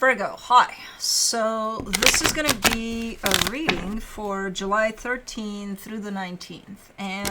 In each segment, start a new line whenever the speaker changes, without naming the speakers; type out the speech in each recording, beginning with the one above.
Virgo, hi. So this is going to be a reading for July 13th through the 19th. And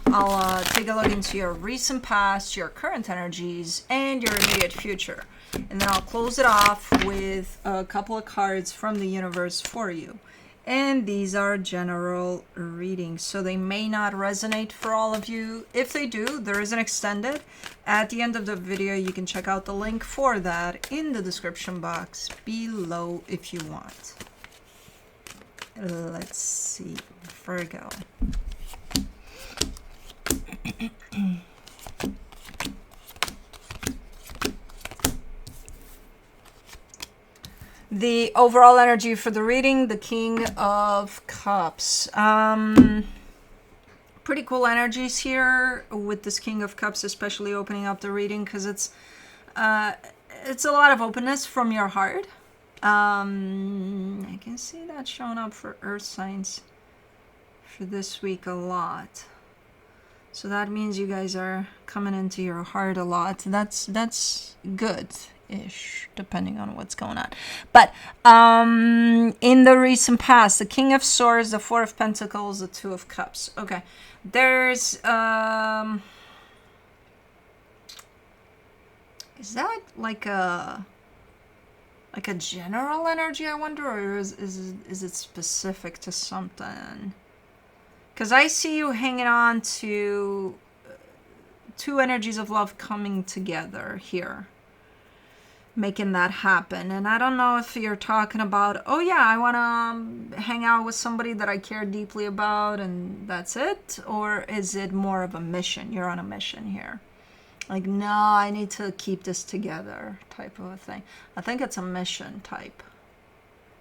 I'll take a look into your recent past, your current energies, and your immediate future. And then I'll close it off with a couple of cards from the universe for you. And these are general readings, so they may not resonate for all of you. If they do, there is an extended. At the end of the video, you can check out the link for that in the description box below if you want. Let's see, Virgo. The overall energy for the reading, the King of Cups. Pretty cool energies here with this King of Cups, especially opening up the reading, because it's a lot of openness from your heart. I can see that showing up for earth signs for this week a lot. So that means you guys are coming into your heart a lot. That's good-ish, depending on what's going on. But in the recent past, the King of Swords, the Four of Pentacles, the Two of Cups. Okay, there's is that like a general energy, I wonder, or is it specific to something? Because I see you hanging on to two energies of love coming together here, making that happen. And I don't know if you're talking about, oh yeah, I want to hang out with somebody that I care deeply about and that's it, or is it more of a mission? You're on a mission here, like, no, I need to keep this together type of a thing. I think it's a mission type.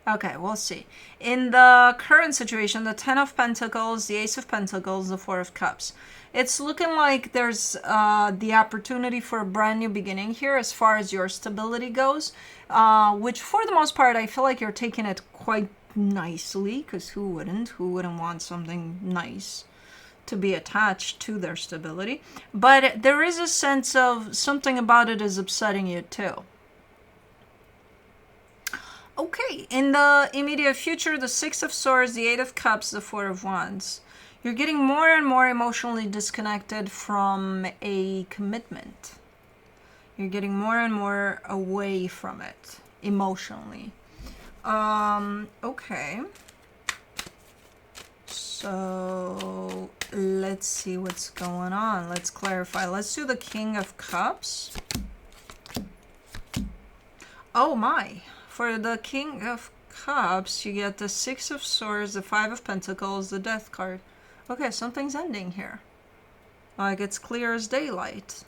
Okay, we'll see. In the current situation, the Ten of Pentacles, the Ace of Pentacles, the Four of Cups. It's looking like there's the opportunity for a brand new beginning here as far as your stability goes, which for the most part, I feel like you're taking it quite nicely, because who wouldn't? Who wouldn't want something nice to be attached to their stability? But there is a sense of something about it is upsetting you too. Okay, in the immediate future, the Six of Swords, the Eight of Cups, the Four of Wands. You're getting more and more emotionally disconnected from a commitment. You're getting more and more away from it emotionally. Okay. So let's see what's going on. Let's clarify. Let's do the King of Cups. Oh my. For the King of Cups, you get the Six of Swords, the Five of Pentacles, the Death card. Okay, something's ending here. Like, it's clear as daylight.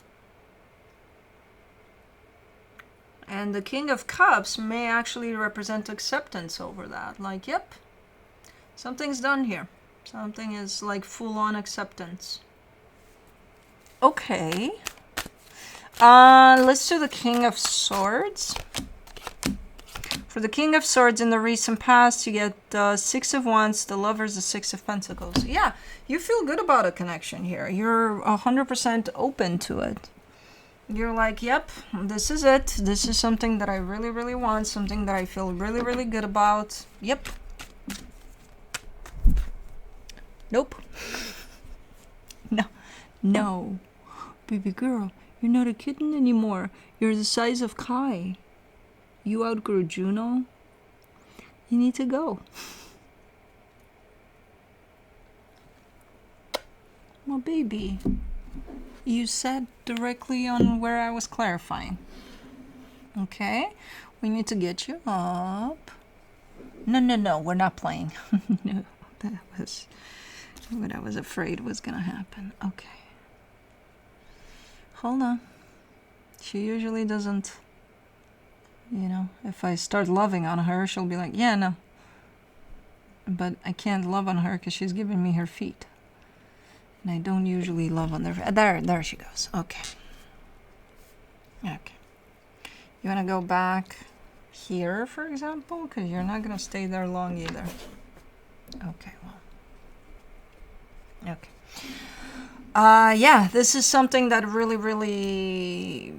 And the King of Cups may actually represent acceptance over that. Like, yep, something's done here. Something is like full-on acceptance. Okay. Let's do the King of Swords. For the King of Swords, in the recent past, you get the Six of Wands, the Lovers, the Six of Pentacles. Yeah, you feel good about a connection here. You're 100% open to it. You're like, yep, this is it. This is something that I really, really want, something that I feel really, really good about. Yep. Nope. No. Baby girl, you're not a kitten anymore. You're the size of Kai. You outgrew Juno. You need to go. Well, baby, you said directly on where I was clarifying. Okay, we need to get you up. No, we're not playing. No, that was what I was afraid was gonna happen. Okay. Hold on. She usually doesn't. You know, if I start loving on her, she'll be like, yeah, no. But I can't love on her because she's giving me her feet. And I don't usually love on their feet. There she goes. Okay. Okay. You want to go back here, for example? Because you're not going to stay there long either. Okay, well. Okay. Yeah, this is something that really, really,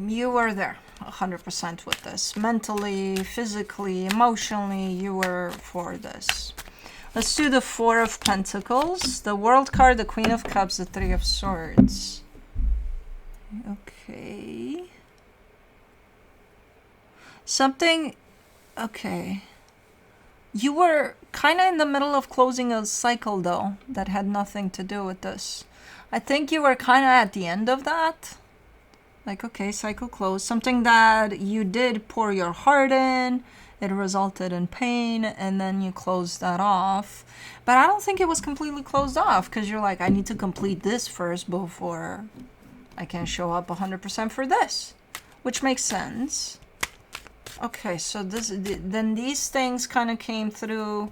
you were there. 100% with this. Mentally, physically, emotionally, you were for this. Let's do the Four of Pentacles, the World card, the Queen of Cups, the Three of Swords. Okay. Something, okay. You were kind of in the middle of closing a cycle, though, that had nothing to do with this. I think you were kind of at the end of that. Like, okay, cycle closed. Something that you did pour your heart in. It resulted in pain, and then you closed that off. But I don't think it was completely closed off, because you're like, I need to complete this first before I can show up 100% for this, which makes sense. Okay, so then these things kind of came through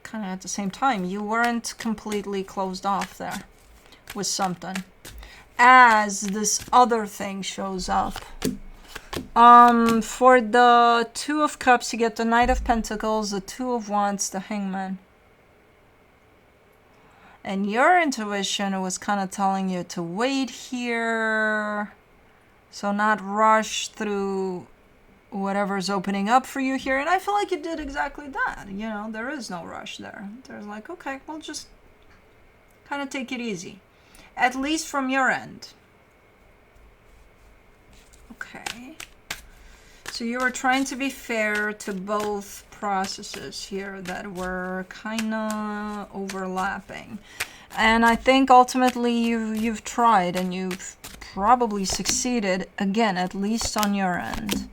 kind of at the same time. You weren't completely closed off there with something, as this other thing shows up. For the Two of Cups, you get the Knight of Pentacles, the Two of Wands, the Hangman. And your intuition was kind of telling you to wait here. So not rush through whatever's opening up for you here. And I feel like you did exactly that. You know, there is no rush there. There's like, okay, we'll just kind of take it easy. At least from your end. Okay. So you were trying to be fair to both processes here that were kind of overlapping. And I think ultimately you've tried and you've probably succeeded, again, at least on your end.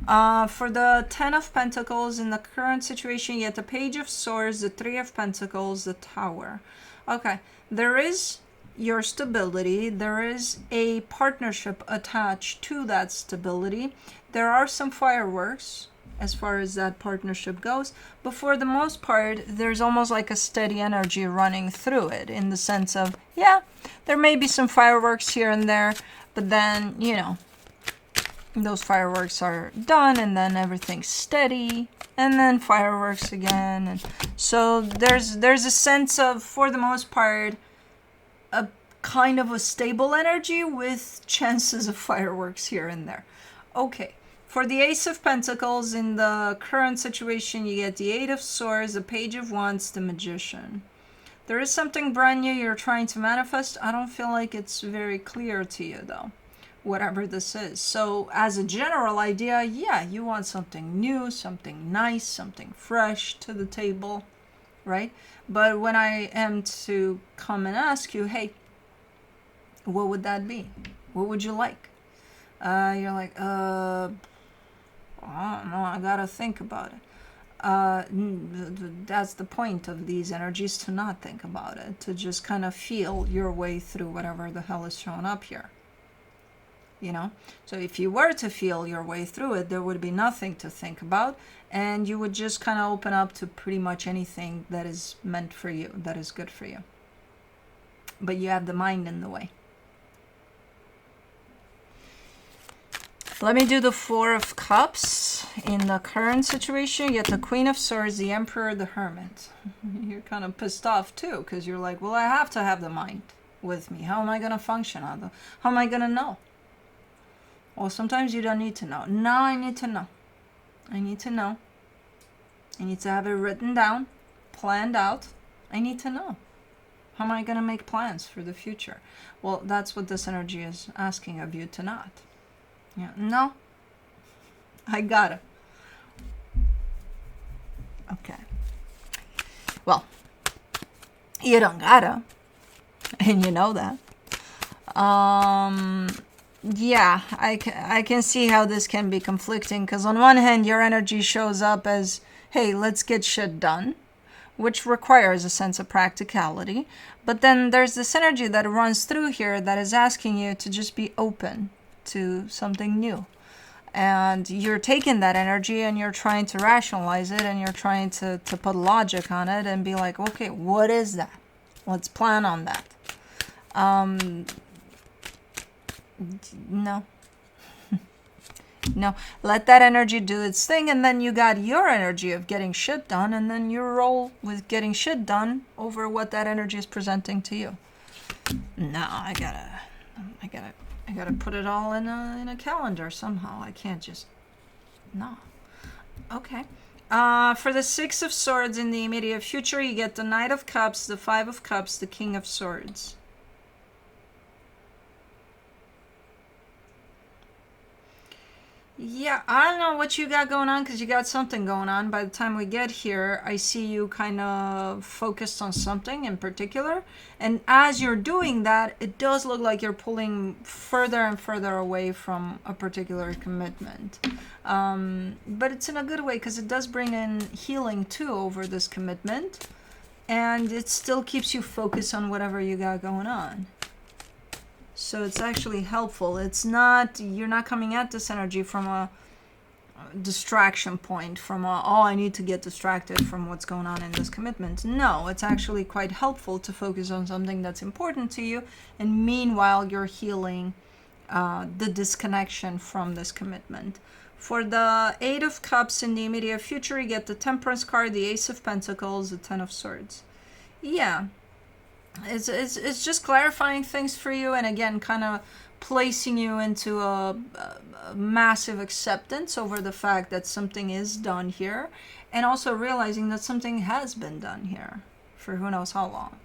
For the Ten of Pentacles, in the current situation, you get the Page of Swords, the Three of Pentacles, the Tower. Okay, there is your stability. There is a partnership attached to that stability. There are some fireworks as far as that partnership goes, but for the most part, there's almost like a steady energy running through it, in the sense of, yeah, there may be some fireworks here and there, but then, you know, those fireworks are done, and then everything's steady, and then fireworks again. And so there's a sense of, for the most part, a kind of a stable energy with chances of fireworks here and there. Okay. For the Ace of Pentacles, in the current situation, you get the Eight of Swords, the Page of Wands, the Magician. There is something brand new you're trying to manifest. I don't feel like it's very clear to you, though, whatever this is. So as a general idea, yeah, you want something new, something nice, something fresh to the table, right? But when I am to come and ask you, hey, what would that be? What would you like? You're like, I don't know, I gotta think about it. That's the point of these energies, to not think about it, to just kind of feel your way through whatever the hell is showing up here. You know? So if you were to feel your way through it, there would be nothing to think about, and you would just kind of open up to pretty much anything that is meant for you, that is good for you. But you have the mind in the way. Let me do the Four of Cups. In the current situation, you get the Queen of Swords, the Emperor, the Hermit. You're kind of pissed off too, because you're like, well, I have to have the mind with me. How am I going to function? How am I going to know? Well, sometimes you don't need to know. Now I need to know. I need to know. I need to have it written down, planned out. I need to know. How am I going to make plans for the future? Well, that's what this energy is asking of you to not. Yeah, no, I gotta. Okay. Well, you don't gotta, and you know that. Yeah, I can see how this can be conflicting, because on one hand, your energy shows up as, hey, let's get shit done, which requires a sense of practicality. But then there's this energy that runs through here that is asking you to just be open to something new. And you're taking that energy and you're trying to rationalize it, and you're trying to put logic on it and be like, okay, what is that? Let's plan on that. No. No, let that energy do its thing, and then you got your energy of getting shit done, and then you roll with getting shit done over what that energy is presenting to you. No, I gotta I gotta put it all in a calendar somehow. I can't just, no. Okay. For the Six of Swords in the immediate future, you get the Knight of Cups, the Five of Cups, the King of Swords. Yeah, I don't know what you got going on, because you got something going on. By the time we get here, I see you kind of focused on something in particular. And as you're doing that, it does look like you're pulling further and further away from a particular commitment. But it's in a good way, because it does bring in healing too over this commitment. And it still keeps you focused on whatever you got going on. So it's actually helpful. It's not, you're not coming at this energy from a distraction point, from a, oh, I need to get distracted from what's going on in this commitment. No, it's actually quite helpful to focus on something that's important to you, and meanwhile you're healing the disconnection from this commitment. For the Eight of Cups in the immediate future, you get the Temperance card, the Ace of Pentacles, the Ten of Swords. Yeah. It's just clarifying things for you, and again, kind of placing you into a massive acceptance over the fact that something is done here, and also realizing that something has been done here for who knows how long,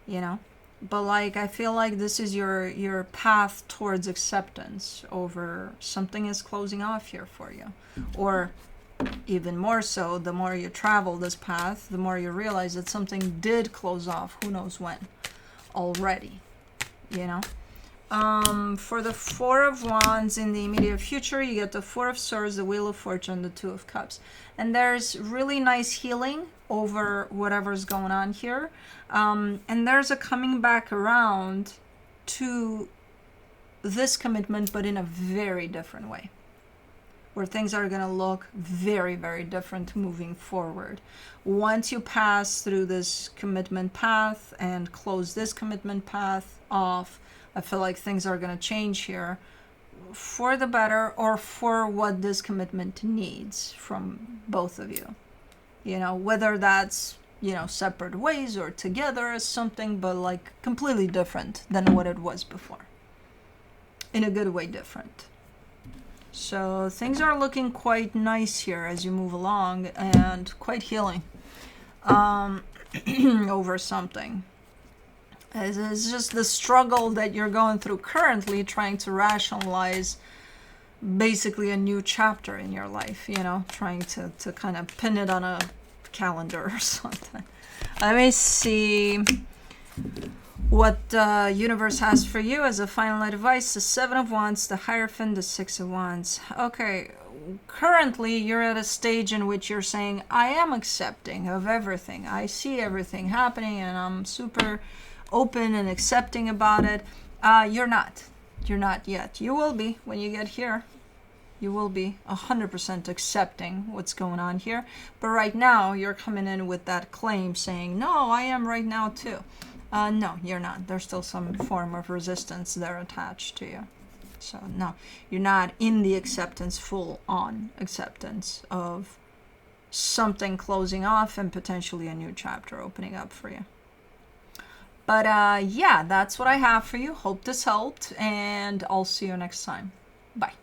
you know. But like, I feel like this is your path towards acceptance over something is closing off here for you, or even more so, the more you travel this path, the more you realize that something did close off, who knows when, already, you know. For the Four of Wands in the immediate future, you get the Four of Swords, the Wheel of Fortune, the Two of Cups. And there's really nice healing over whatever's going on here. And there's a coming back around to this commitment, but in a very different way, where things are going to look very, very different moving forward. Once you pass through this commitment path and close this commitment path off, I feel like things are going to change here for the better, or for what this commitment needs from both of you. You know, whether that's, you know, separate ways or together as something, but like completely different than what it was before. In a good way, different. So things are looking quite nice here as you move along, and quite healing over something. It's just the struggle that you're going through currently, trying to rationalize basically a new chapter in your life, you know, trying to kind of pin it on a calendar or something. Let me see what the universe has for you as a final advice. The Seven of Wands, the Hierophant, the Six of Wands. Okay, currently you're at a stage in which you're saying, I am accepting of everything. I see everything happening and I'm super open and accepting about it. You're not. You're not yet. You will be when you get here. You will be 100% accepting what's going on here. But right now, you're coming in with that claim saying, no, I am right now too. No, you're not. There's still some form of resistance there attached to you. So no, you're not in the acceptance, full on acceptance of something closing off and potentially a new chapter opening up for you. But yeah, that's what I have for you. Hope this helped, and I'll see you next time. Bye.